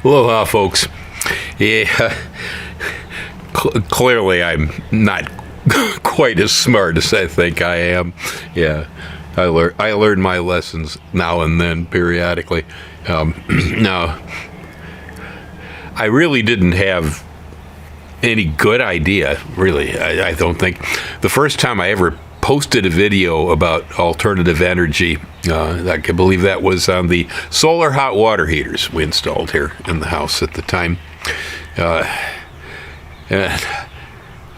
Aloha, folks. Yeah, clearly I'm not quite as smart as I think I am. Yeah, I learn my lessons now and then, periodically. Now, I really didn't have any good idea, really. I don't think. The first time I ever posted a video about alternative energy, I can believe that was on the solar hot water heaters we installed here in the house at the time. And,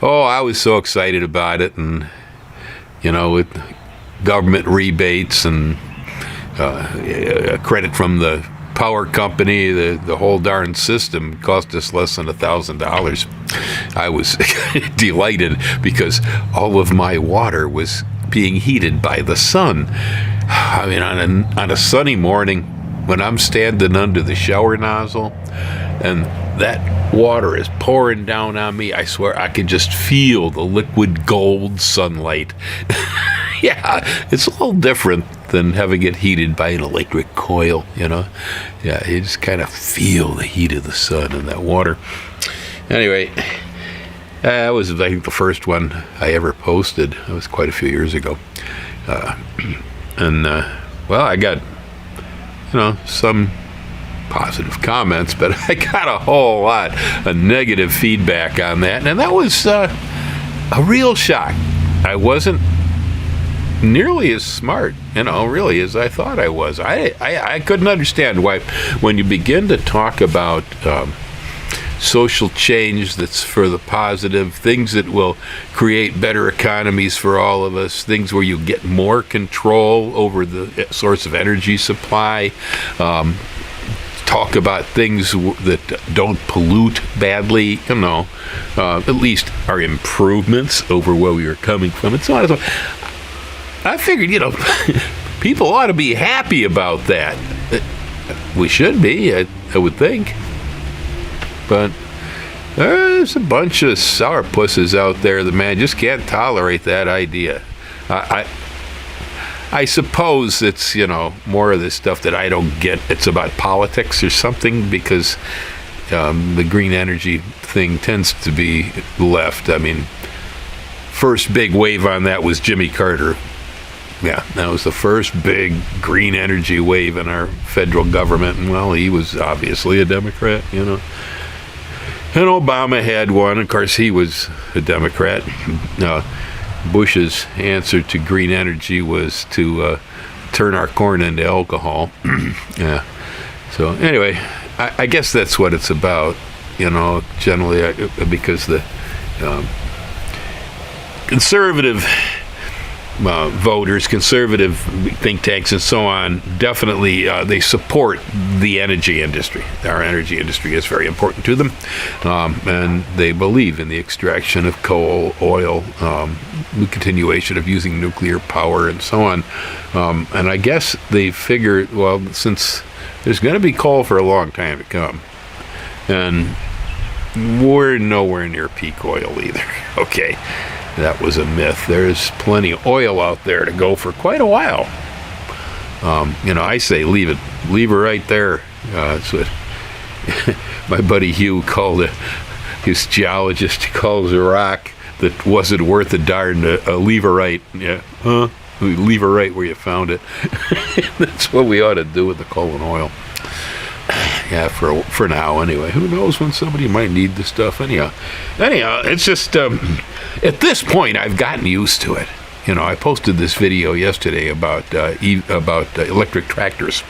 I was so excited about it, and with government rebates and credit from the power company, the whole darn system cost us less than $1,000. I was delighted because all of my water was being heated by the sun. I mean, on a sunny morning when I'm standing under the shower nozzle and that water is pouring down on me, I swear I could just feel the liquid gold sunlight. Yeah, it's a little different than having it heated by an electric coil, Yeah, you just kind of feel the heat of the sun in that water. Anyway, that was, I think, the first one I ever posted. That was quite a few years ago. I got, some positive comments, but I got a whole lot of negative feedback on that. And that was a real shock. I wasn't nearly as smart, really, as I thought I was. I couldn't understand why, when you begin to talk about social change that's for the positive, things that will create better economies for all of us, things where you get more control over the source of energy supply, talk about things that don't pollute badly, at least are improvements over where we were coming from, and so on and so on. I figured, people ought to be happy about that. We should be, I would think. But there's a bunch of sourpusses out there that, man, just can't tolerate that idea. I suppose it's, more of this stuff that I don't get. It's about politics or something, because the green energy thing tends to be left. I mean, first big wave on that was Jimmy Carter. Yeah, that was the first big green energy wave in our federal government. And, well, he was obviously a Democrat, And Obama had one. Of course, he was a Democrat. Bush's answer to green energy was to turn our corn into alcohol. Yeah. So, anyway, I guess that's what it's about, generally, because the conservative voters, conservative think tanks, and so on, definitely they support the energy industry. Our energy industry is very important to them, and they believe in the extraction of coal, oil, the continuation of using nuclear power, and so on. And I guess they figured, well, since there's going to be coal for a long time to come, and we're nowhere near peak oil either. Okay. That was a myth. There's plenty of oil out there to go for quite a while. I say leave her right there. That's what my buddy Hugh called it. His geologist calls a rock that wasn't worth a darn to leave her right. Yeah, leave her right where you found it. That's what we ought to do with the coal and oil. Yeah, for now anyway. Who knows when somebody might need the stuff anyhow. It's just at this point I've gotten used to it. I posted this video yesterday about electric tractors.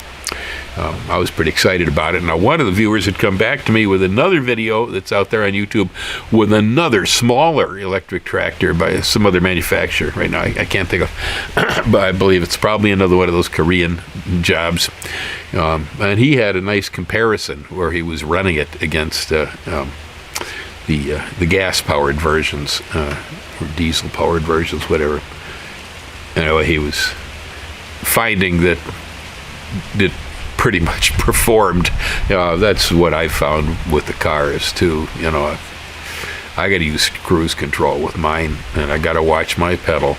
I was pretty excited about it. Now, one of the viewers had come back to me with another video that's out there on YouTube with another smaller electric tractor by some other manufacturer. Right now, I can't think of, but I believe it's probably another one of those Korean jobs. And he had a nice comparison where he was running it against the gas-powered versions, or diesel-powered versions, whatever. Anyway, he was finding that it pretty much performed. That's what I found with the cars too. I got to use cruise control with mine, and I got to watch my pedal.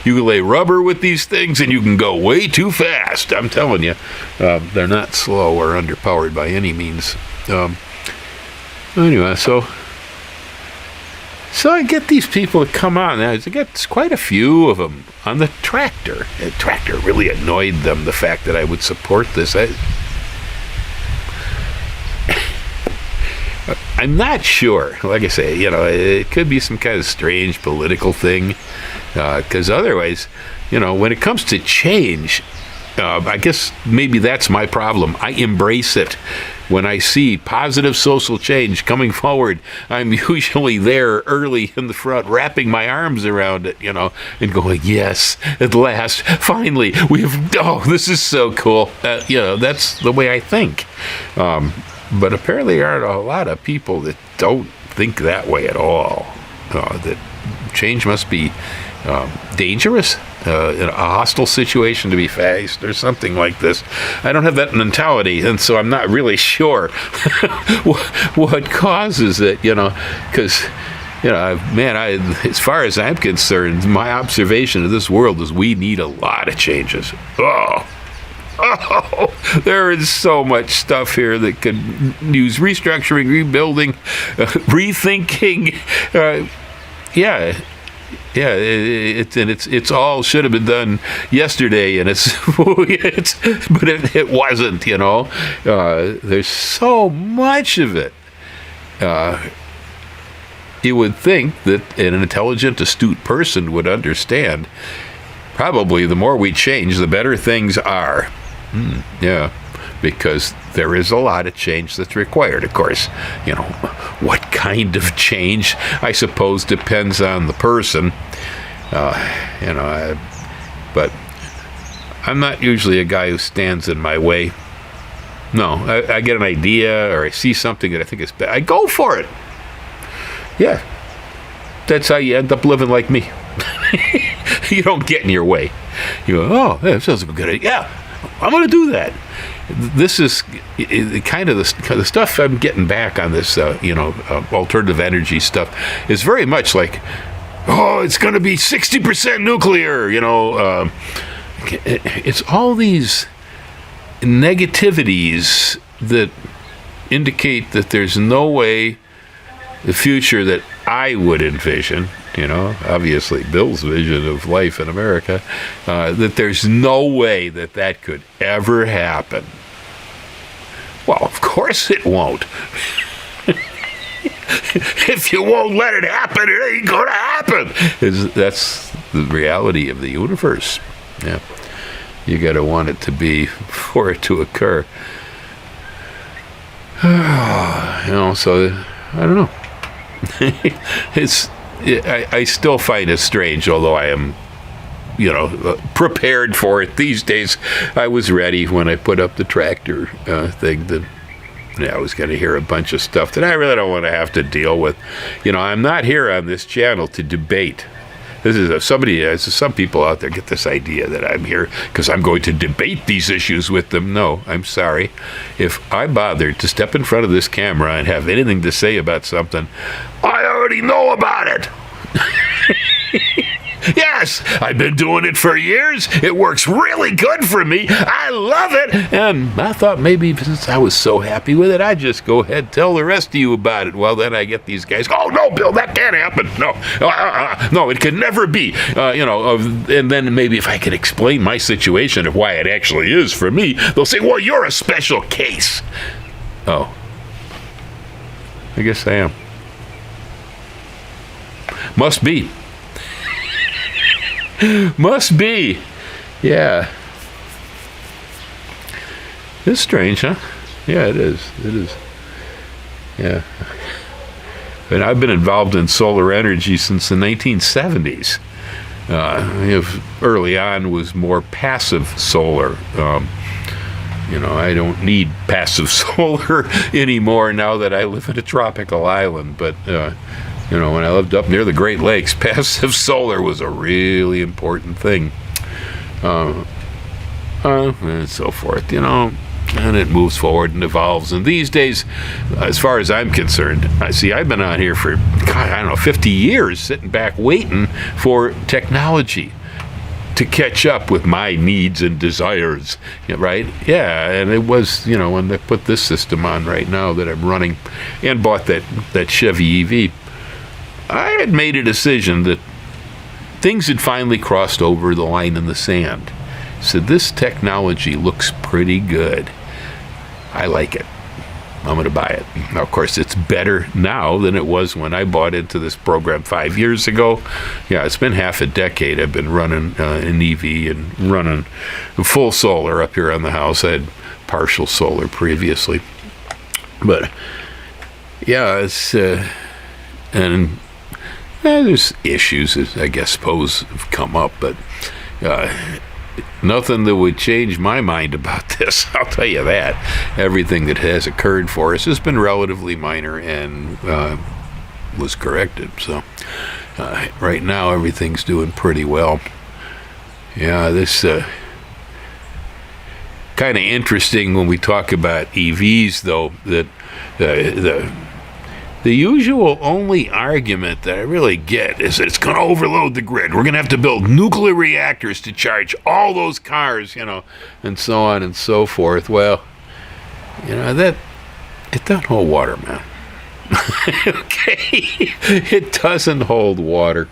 You can lay rubber with these things and you can go way too fast. I'm telling you, they're not slow or underpowered by any means. Anyway, so I get these people to come on. I get quite a few of them on the tractor. The tractor really annoyed them, the fact that I would support this. I'm not sure. Like I say, it could be some kind of strange political thing, because otherwise, when it comes to change, I guess maybe that's my problem. I embrace it. When I see positive social change coming forward, I'm usually there early in the front, wrapping my arms around it, and going, yes, at last, finally, this is so cool. That's the way I think. But apparently there are a lot of people that don't think that way at all. That change must be dangerous, in a hostile situation to be faced, or something like this. I don't have that mentality, and so I'm not really sure what causes it, because, as far as I'm concerned, my observation of this world is we need a lot of changes. There is so much stuff here that could use restructuring, rebuilding, rethinking. It's all should have been done yesterday, and but it wasn't. There's so much of it. You would think that an intelligent, astute person would understand. Probably the more we change, the better things are. Because there is a lot of change that's required. Of course, what kind of change, I suppose, depends on the person. But I'm not usually a guy who stands in my way. No, I get an idea or I see something that I think is bad. I go for it. Yeah, that's how you end up living like me. You don't get in your way. You go, that sounds like a good idea. Yeah, I'm going to do that. This is kind of the stuff I'm getting back on this, alternative energy stuff is very much like, it's going to be 60% nuclear, it's all these negativities that indicate that there's no way the future that I would envision, obviously Bill's vision of life in America, that there's no way that could ever happen. Well, of course it won't. If you won't let it happen, it ain't going to happen. That's the reality of the universe. Yeah, you got to want it to be for it to occur. So I don't know. I still find it strange, although I am, prepared for it these days. I was ready when I put up the tractor thing that I was going to hear a bunch of stuff that I really don't want to have to deal with. I'm not here on this channel to debate. This is some people out there get this idea that I'm here because I'm going to debate these issues with them. No, I'm sorry. If I bothered to step in front of this camera and have anything to say about something, I already know about it. Yes, I've been doing it for years. It works really good for me. I love it. And I thought maybe since I was so happy with it, I'd just go ahead and tell the rest of you about it. Well, then I get these guys, oh, no, Bill, that can't happen. No, no, it can never be. And then maybe if I could explain my situation of why it actually is for me, they'll say, well, you're a special case. Oh, I guess I am. Must be. Must be. Yeah. It's strange, huh? Yeah, it is. It is. Yeah. And I've been involved in solar energy since the 1970s. Early on was more passive solar. I don't need passive solar anymore now that I live in a tropical island. But when I lived up near the Great Lakes, passive solar was a really important thing. And so forth. And it moves forward and evolves. And these days, as far as I'm concerned, I've been out here for, God, I don't know, 50 years, sitting back waiting for technology to catch up with my needs and desires, right? Yeah, and it was, when they put this system on right now that I'm running and bought that Chevy EV, I had made a decision that things had finally crossed over the line in the sand. So this technology looks pretty good. I like it. I'm going to buy it. Now, of course, it's better now than it was when I bought into this program 5 years ago. Yeah, it's been half a decade I've been running an EV and running full solar up here on the house. I had partial solar previously. But, yeah, it's... and there's issues that I suppose have come up, but... nothing that would change my mind about this, I'll tell you that. Everything that has occurred for us has been relatively minor and was corrected. So right now everything's doing pretty well. Yeah, this kind of interesting when we talk about EVs, though, that the usual only argument that I really get is that it's going to overload the grid. We're going to have to build nuclear reactors to charge all those cars, and so on and so forth. Well, that it doesn't hold water, man. Okay? It doesn't hold water.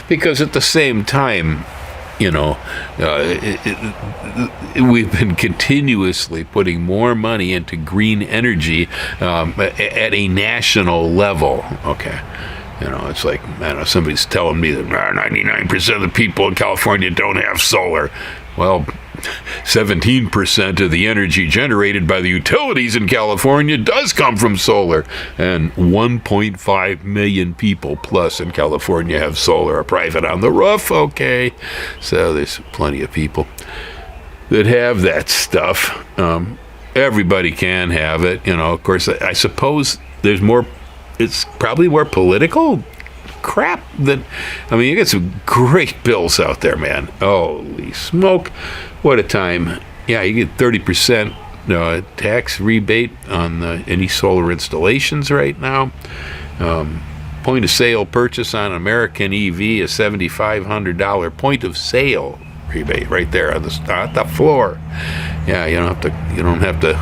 Because at the same time, we've been continuously putting more money into green energy at a national level. Okay. It's like, somebody's telling me that 99% of the people in California don't have solar. Well, 17% of the energy generated by the utilities in California does come from solar, and 1.5 million people plus in California have solar, a private on the roof. Okay, so there's plenty of people that have that stuff. Everybody can have it, Of course, I suppose there's more. It's probably more political crap that, you get some great bills out there, man. Holy smoke, what a time. Yeah, you get 30% tax rebate on any solar installations right now. Point of sale purchase on American EV is $7,500 point of sale rebate right there on the floor. Yeah, you don't have to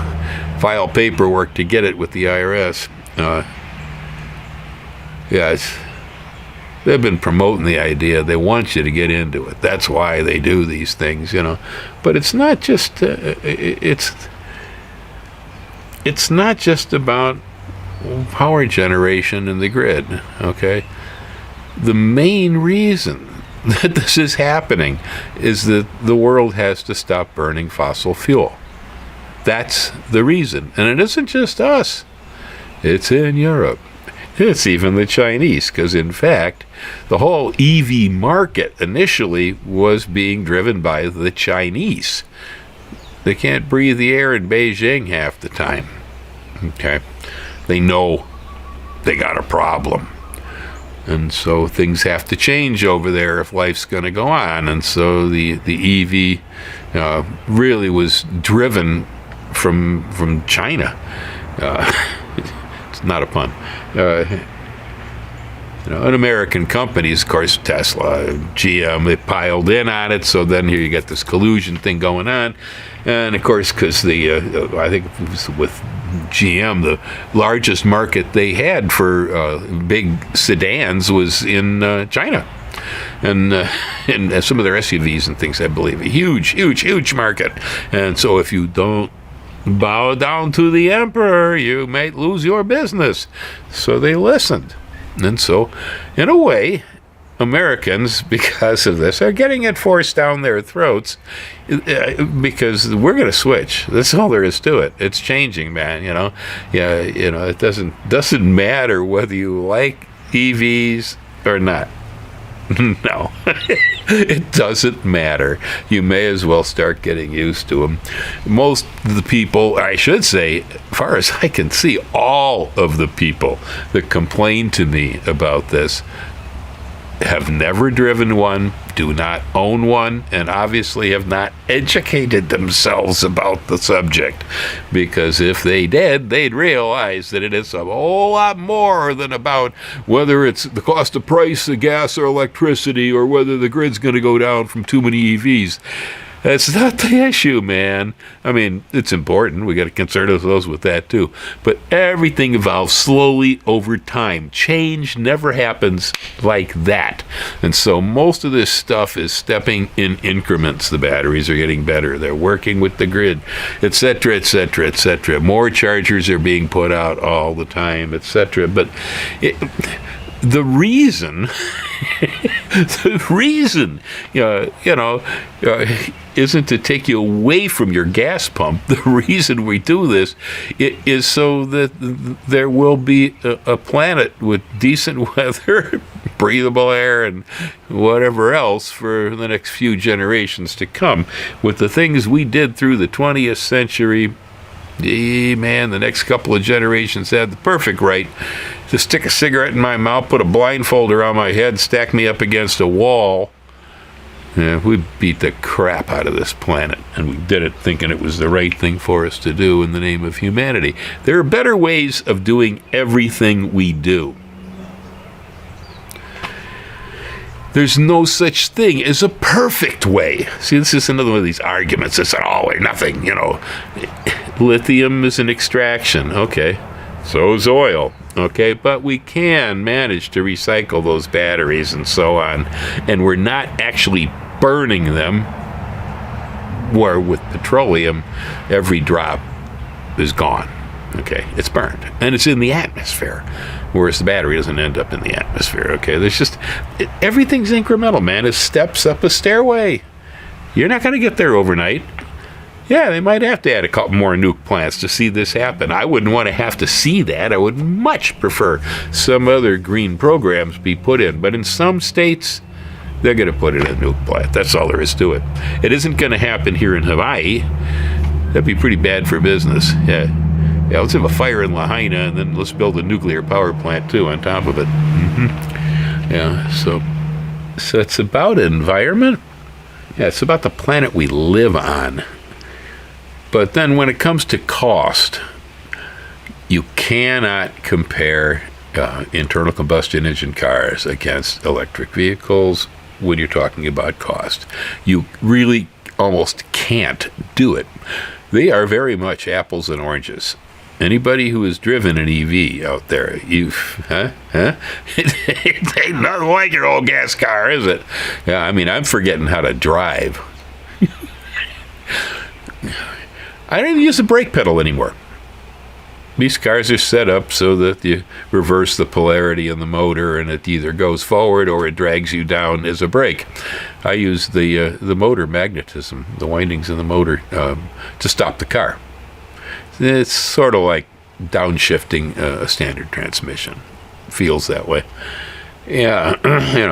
file paperwork to get it with the IRS. They've been promoting the idea. They want you to get into it. That's why they do these things, But it's not just it's not just about power generation in the grid. Okay, the main reason that this is happening is that the world has to stop burning fossil fuel. That's the reason, and it isn't just us. It's in Europe. It's even the Chinese, because in fact, the whole EV market initially was being driven by the Chinese. They can't breathe the air in Beijing half the time. Okay? They know they got a problem. And so things have to change over there if life's going to go on. And so the EV really was driven from China. It's not a pun. And American companies, of course, Tesla, GM, they piled in on it. So then here you get this collusion thing going on. And of course, because I think it was with GM, the largest market they had for big sedans was in China. And some of their SUVs and things, I believe, a huge market. And so if you don't bow down to the emperor, you might lose your business. So they listened. And so, in a way, Americans, because of this, are getting it forced down their throats because we're going to switch. That's all there is to it. It's changing, man, Yeah, it doesn't matter whether you like EVs or not. No, it doesn't matter. You may as well start getting used to them. Most of the people, I should say, as far as I can see, all of the people that complain to me about this have never driven one, do not own one, and obviously have not educated themselves about the subject. Because if they did, they'd realize that it is a whole lot more than about whether it's the cost of price of gas or electricity or whether the grid's going to go down from too many EVs. That's not the issue, man. I mean, it's important. We got to concern ourselves with that too. But everything evolves slowly over time. Change never happens like that. And so most of this stuff is stepping in increments. The batteries are getting better. They're working with the grid, et cetera, et cetera, et cetera. More chargers are being put out all the time, et cetera. But the reason isn't to take you away from your gas pump. The reason we do this is so that there will be a planet with decent weather, breathable air, and whatever else for the next few generations to come. With the things we did through the 20th century, man, the next couple of generations had the perfect right to stick a cigarette in my mouth, put a blindfold around my head, stack me up against a wall. Yeah, we beat the crap out of this planet, and we did it thinking it was the right thing for us to do in the name of humanity. There are better ways of doing everything we do. There's no such thing as a perfect way. See, this is another one of these arguments. It's all or nothing, Lithium is an extraction. Okay. So is oil. Okay. But we can manage to recycle those batteries and so on. And we're not actually burning them, where with petroleum, every drop is gone. Okay, it's burned, and it's in the atmosphere, whereas the battery doesn't end up in the atmosphere. Okay, everything's incremental, man. It's steps up a stairway. You're not going to get there overnight. Yeah, they might have to add a couple more nuke plants to see this happen. I wouldn't want to have to see that. I would much prefer some other green programs be put in. But in some states, they're going to put in a nuke plant. That's all there is to it. It isn't going to happen here in Hawaii. That'd be pretty bad for business. Yeah, let's have a fire in Lahaina, and then let's build a nuclear power plant, too, on top of it. Yeah, so it's about environment. Yeah, it's about the planet we live on. But then when it comes to cost, you cannot compare internal combustion engine cars against electric vehicles when you're talking about cost. You really almost can't do it. They are very much apples and oranges. Anybody who has driven an EV out there, it ain't nothing like your old gas car, is it? Yeah, I mean, I'm forgetting how to drive. I don't even use the brake pedal anymore. These cars are set up so that you reverse the polarity in the motor, and it either goes forward or it drags you down as a brake. I use the motor magnetism, the windings in the motor, to stop the car. It's sort of like downshifting a standard transmission. Feels that way. Yeah,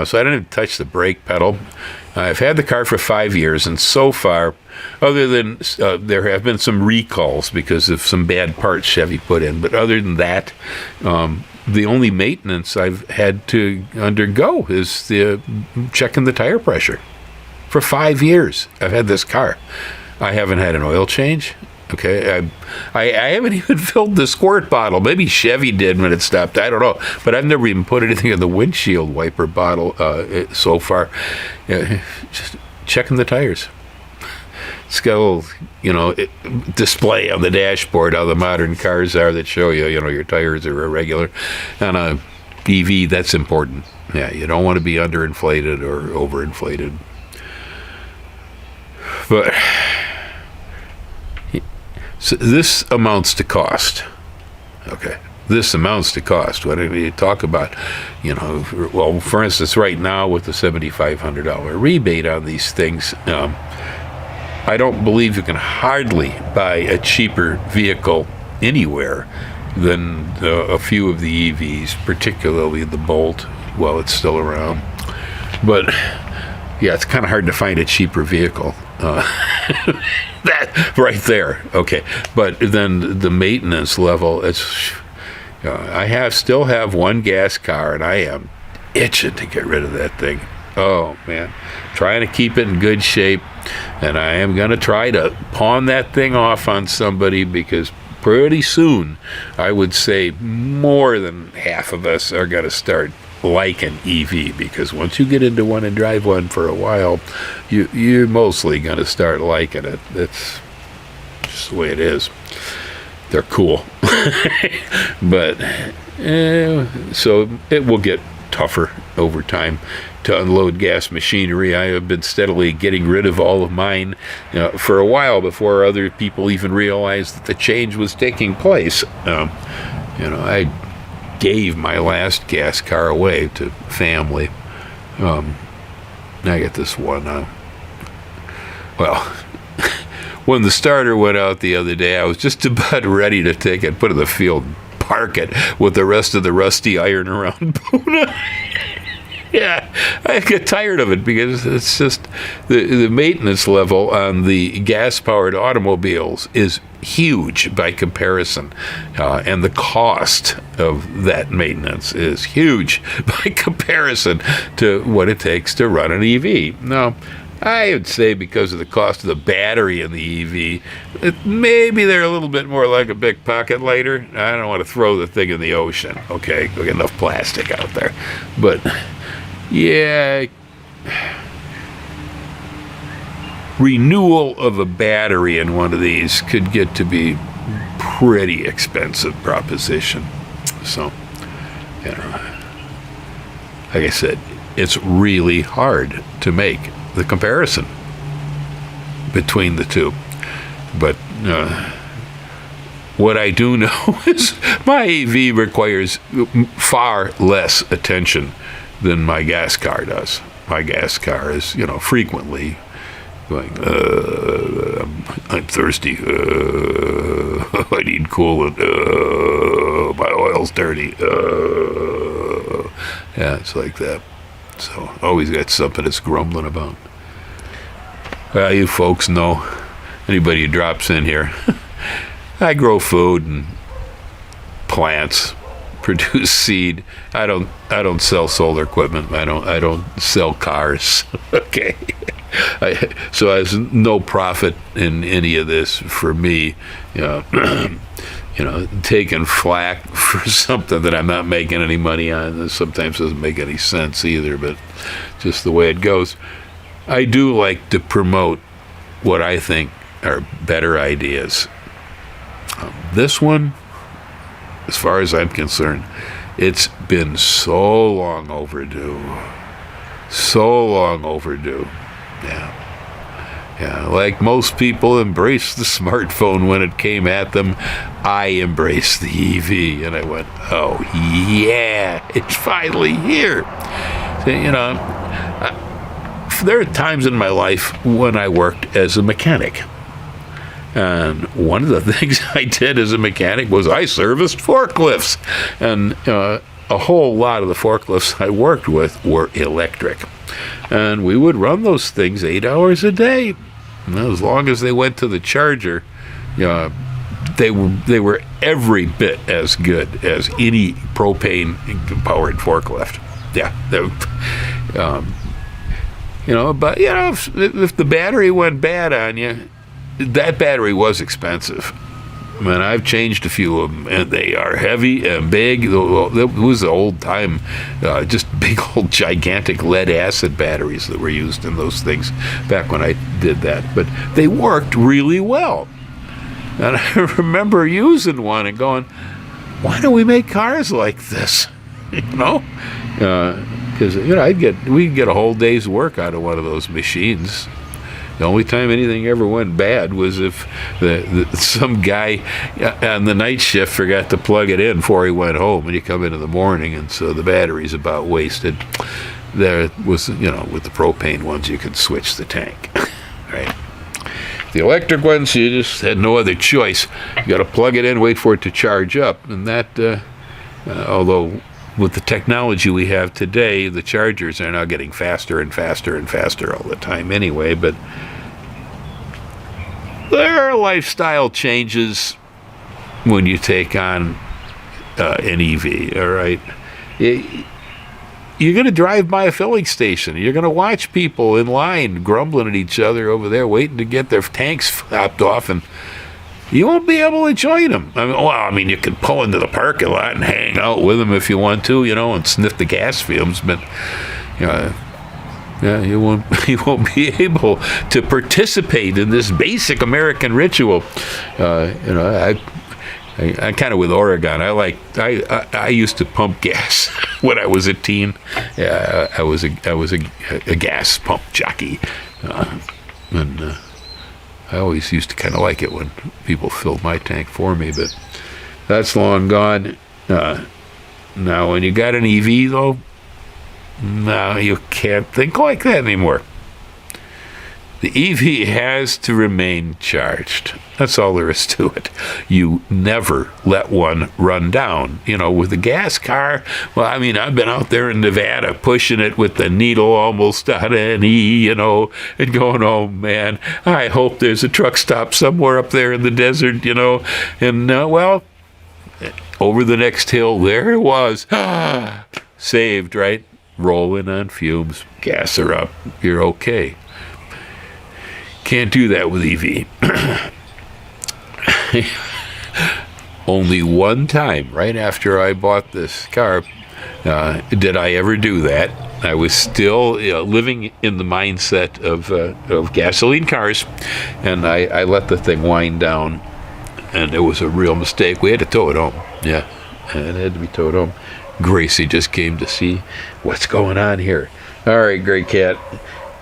so I didn't even touch the brake pedal. I've had the car for 5 years, and so far, other than there have been some recalls because of some bad parts Chevy put in, but other than that, the only maintenance I've had to undergo is the checking the tire pressure. For 5 years, I've had this car. I haven't had an oil change. Okay, I haven't even filled the squirt bottle. Maybe Chevy did when it stopped. I don't know. But I've never even put anything in the windshield wiper bottle so far. Just checking the tires. It's got a little, display on the dashboard how the modern cars are that show you, your tires are irregular. On a EV, that's important. Yeah, you don't want to be underinflated or overinflated. But so this amounts to cost. Okay, this amounts to cost. What do we talk about? Well, for instance, right now with the $7,500 rebate on these things, I don't believe you can hardly buy a cheaper vehicle anywhere than a few of the EVs, particularly the Bolt, while it's still around. But yeah, it's kind of hard to find a cheaper vehicle. That right there. Okay, but then the maintenance level, it's I still have one gas car, and I am itching to get rid of that thing. Oh, man. Trying to keep it in good shape. And I am going to try to pawn that thing off on somebody, because pretty soon, I would say more than half of us are going to start liking EV, because once you get into one and drive one for a while, you're mostly going to start liking it. That's just the way it is. They're cool. But so it will get tougher over time to unload gas machinery. I have been steadily getting rid of all of mine for a while before other people even realized that the change was taking place. I gave my last gas car away to family. I got this one. When the starter went out the other day, I was just about ready to take it, put it in the field, park it with the rest of the rusty iron around Puna. Yeah, I get tired of it, because it's just the maintenance level on the gas-powered automobiles is huge by comparison, and the cost of that maintenance is huge by comparison to what it takes to run an EV. Now, I would say because of the cost of the battery in the EV, maybe they're a little bit more like a big pocket lighter. I don't want to throw the thing in the ocean. Okay, we got enough plastic out there. But, yeah, renewal of a battery in one of these could get to be pretty expensive proposition. So, like I said, it's really hard to make the comparison between the two. But what I do know is my EV requires far less attention than my gas car does. My gas car is, frequently going, I'm thirsty, I need coolant, my oil's dirty, yeah, it's like that. So, always got something that's grumbling about. Well, you folks know, anybody who drops in here, I grow food and plants, produce seed. I don't sell solar equipment. I don't sell cars. Okay. So there's no profit in any of this for me. Taking flack for something that I'm not making any money on, that sometimes doesn't make any sense either, but just the way it goes. I do like to promote what I think are better ideas. This one, as far as I'm concerned, it's been so long overdue. So long overdue. Yeah, like most people embraced the smartphone when it came at them, I embraced the EV, and I went, oh yeah, it's finally here. There are times in my life when I worked as a mechanic, and one of the things I did as a mechanic was I serviced forklifts, and a whole lot of the forklifts I worked with were electric. And we would run those things 8 hours a day. And as long as they went to the charger, they were every bit as good as any propane-powered forklift. Yeah. But if the battery went bad on you, that battery was expensive. I mean, I've changed a few of them, and they are heavy and big. It was the old time, just big old gigantic lead acid batteries that were used in those things back when I did that. But they worked really well. And I remember using one and going, why don't we make cars like this? Because we'd get a whole day's work out of one of those machines. The only time anything ever went bad was if some guy on the night shift forgot to plug it in before he went home, and you come in the morning, and so the battery's about wasted. There was, with the propane ones, you could switch the tank, right? The electric ones, you just had no other choice. You got to plug it in, wait for it to charge up, and that, although with the technology we have today, the chargers are now getting faster and faster and faster all the time anyway, but there are lifestyle changes when you take on an EV, all right? you're going to drive by a filling station. You're going to watch people in line grumbling at each other over there, waiting to get their tanks topped off, and you won't be able to join them. I mean, you can pull into the parking lot and hang out with them if you want to, and sniff the gas fumes, but yeah, you won't be able to participate in this basic American ritual. I kind of with Oregon. I used to pump gas when I was a teen. Yeah, I was a gas pump jockey, and I always used to kind of like it when people filled my tank for me. But that's long gone. Now, when you got an EV though, no, you can't think like that anymore. The EV has to remain charged. That's all there is to it. You never let one run down. With a gas car, well, I mean, I've been out there in Nevada pushing it with the needle almost on an E, and going, oh man, I hope there's a truck stop somewhere up there in the desert, and well, over the next hill, there it was. Saved, right? Rolling on fumes, gas are up, you're okay. Can't do that with EV. Only one time, right after I bought this car, did I ever do that. I was still living in the mindset of gasoline cars, and I let the thing wind down, and it was a real mistake. We had to tow it home. Yeah, and it had to be towed home. Gracie just came to see what's going on here. All right, Gray Cat.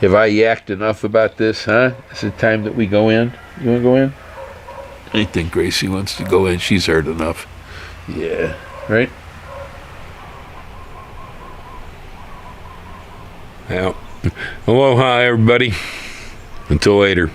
Have I yacked enough about this, huh? Is it time that we go in? You want to go in? I think Gracie wants to go in. She's heard enough. Yeah. Right? Well, aloha, everybody. Until later.